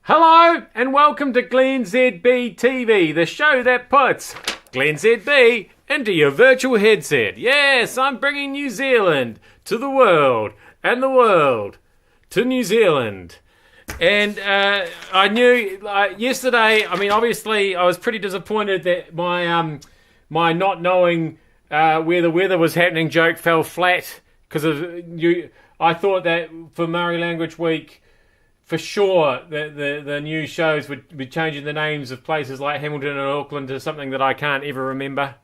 Hello and welcome to glennzb TV, the show that puts glennzb into your virtual headset. Yes, I'm bringing New Zealand to the world and the world to New Zealand. And I knew yesterday, obviously I was pretty disappointed that my not knowing where the weather was happening joke fell flat because of you. I thought that for Māori Language Week, for sure, the new shows would be changing the names of places like Hamilton and Auckland to something that I can't ever remember.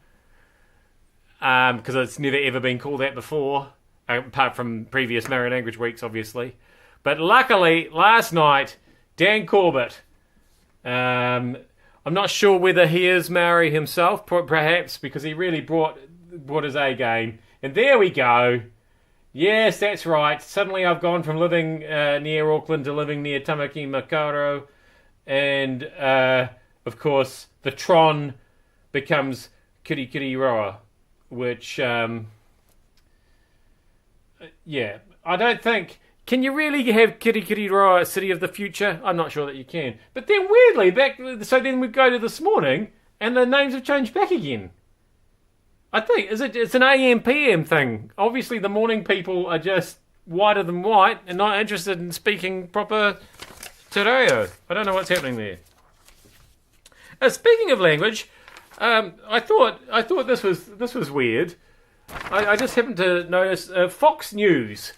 Because it's never ever been called that before, apart from previous Māori Language Weeks, obviously. But luckily, last night, Dan Corbett, I'm not sure whether he is Māori himself, perhaps, because he really brought his A game. And there we go. Yes, that's right. Suddenly I've gone from living near Auckland to living near Tamaki Makaurau. And, of course, the Tron becomes Kirikiriroa, which, I don't think... Can you really have Kirikiriroa, a city of the future? I'm not sure that you can. But then, weirdly, then we go to this morning, and the names have changed back again. I think it's an AM PM thing. Obviously, the morning people are just whiter than white and not interested in speaking proper te reo. I don't know what's happening there. Speaking of language, I thought this was weird. I just happened to notice Fox News.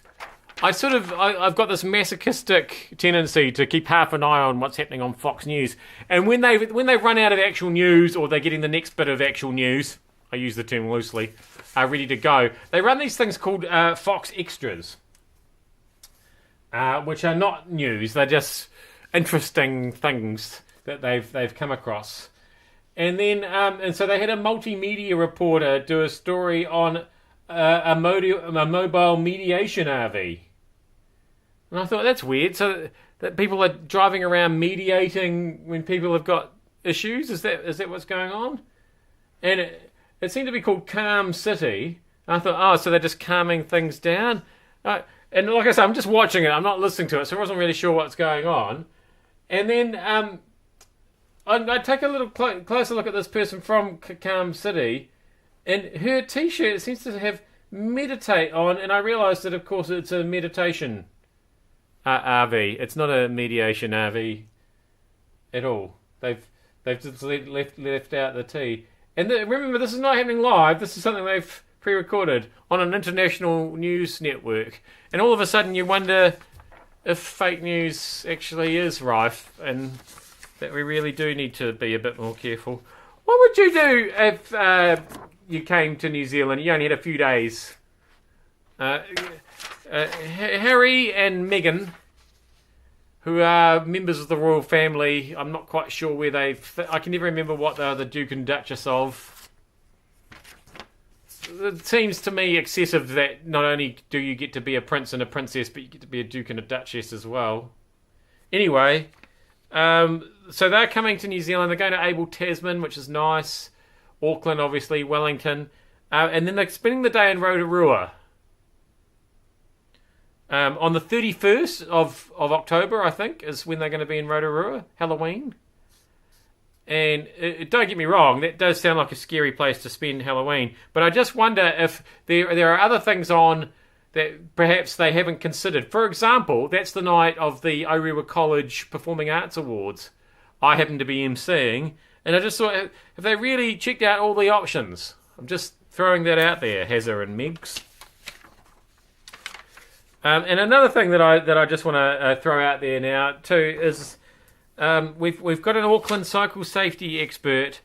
I've got this masochistic tendency to keep half an eye on what's happening on Fox News, and when they run out of actual news or they're getting the next bit of actual news, I use the term loosely, are ready to go. They run these things called Fox Extras, which are not news. They're just interesting things that they've come across. And then and so they had a multimedia reporter do a story on a mobile mediation RV. And I thought, that's weird. So that people are driving around mediating when people have got issues? Is that what's going on? And it seemed to be called Calm City. And I thought, so they're just calming things down. And like I said, I'm just watching it. I'm not listening to it, so I wasn't really sure what's going on. And then I take a little closer look at this person from Calm City, and her T-shirt seems to have meditate on, and I realised that, of course, it's a meditation RV. It's not a mediation RV at all. They've just left out the T. And remember, this is not happening live. This is something they've pre-recorded on an international news network. And all of a sudden you wonder if fake news actually is rife and that we really do need to be a bit more careful. What would you do if you came to New Zealand? You only had a few days. Harry and Meghan, who are members of the royal family, I'm not quite sure where I can never remember what they are the Duke and Duchess of. It seems to me excessive that not only do you get to be a prince and a princess, but you get to be a duke and a duchess as well. Anyway, so they're coming to New Zealand. They're going to Abel Tasman, which is nice. Auckland, obviously, Wellington. And then they're spending the day in Rotorua. On the 31st of October, I think, is when they're going to be in Rotorua, Halloween. And don't get me wrong, that does sound like a scary place to spend Halloween. But I just wonder if there are other things on that perhaps they haven't considered. For example, that's the night of the Orewa College Performing Arts Awards. I happen to be emceeing. And I just thought, have they really checked out all the options? I'm just throwing that out there, Hazza and Megs. And another thing that I just want to throw out there now too is we've got an Auckland cycle safety expert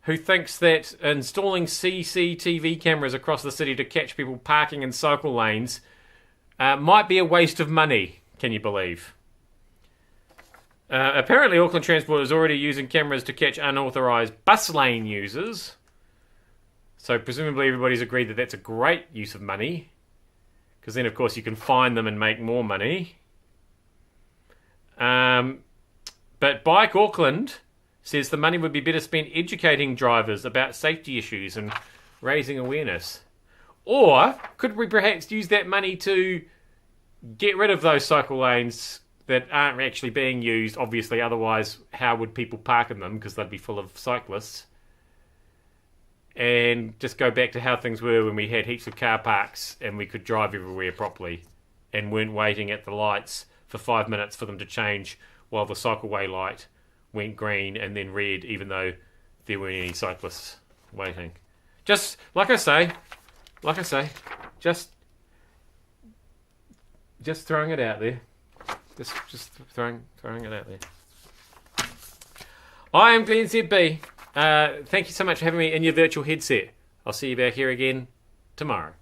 who thinks that installing CCTV cameras across the city to catch people parking in cycle lanes might be a waste of money. Can you believe? Apparently, Auckland Transport is already using cameras to catch unauthorised bus lane users. So presumably everybody's agreed that that's a great use of money. Because then, of course, you can fine them and make more money. But Bike Auckland says the money would be better spent educating drivers about safety issues and raising awareness. Or could we perhaps use that money to get rid of those cycle lanes that aren't actually being used, obviously, otherwise how would people park in them, because they'd be full of cyclists, and just go back to how things were when we had heaps of car parks and we could drive everywhere properly and weren't waiting at the lights for 5 minutes for them to change while the cycleway light went green and then red, even though there weren't any cyclists waiting. Just like I say, just throwing it out there. Just throwing it out there. I am glennzb. Thank you so much for having me in your virtual headset. I'll see you back here again tomorrow.